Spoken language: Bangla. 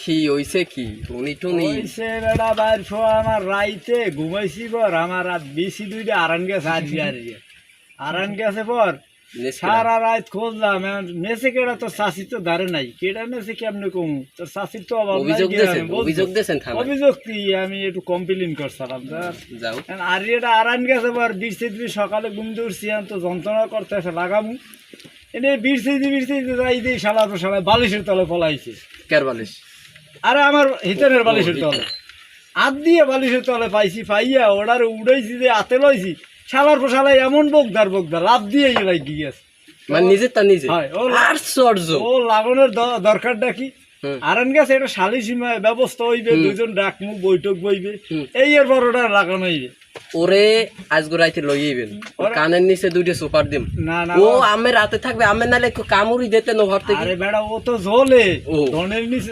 কি হইছে কি টুনি টুনি হইছে বেটা বাইর শোয়া আমার রাইতে ঘুমাইছি পর আমার রাত বেশি দুইটা আরান গেছে আরান গেছে পর সারা রাত খুঁজলাম মেসে কেডা তোর শাশি তো ধারে নাই কেডা মেসে কেমনে কমু তোর শাশির তো অভাব নাই অভিযোগ দিয়েছেন অভিযোগ কি আমি একটু কমপ্লেন করছিলাম যাও আর এটা আরান গেছে পর বীর সকালে ঘুম দিয়ে উঠছি তো যন্ত্রণা করতে এসে লাগামু এনে বীর যাই দিয়ে শালা তো শালা বালিশের তলে পলাইছে কের বালিশ আরে আমার হিতেনের বালিশের তলে হাত দিয়ে বালিশের তলে পাইয়া ওটারে উড়াইছি যে হাতে লইছি শালার পর শালা এমন বকদার লাভ দিয়ে এলাই গিয়েছে মানে নিজে ও লাগানোর দরকারটা কি আরান গেছে এটা সালিসীমা ব্যবস্থা হইবে দুজন ডাকমু বৈঠক বইবে এই এর বড়টা লাগানো হইবে ওরে আজগো রাইতে লইয়েবেন কানের নিচে দুইটা সুপার দিম না ও আমি রাতে থাকবে আমি নালে কামুরি দিতে নো ভাবতে আরে বেড়া ও তো ঝোলে ধনের নিচে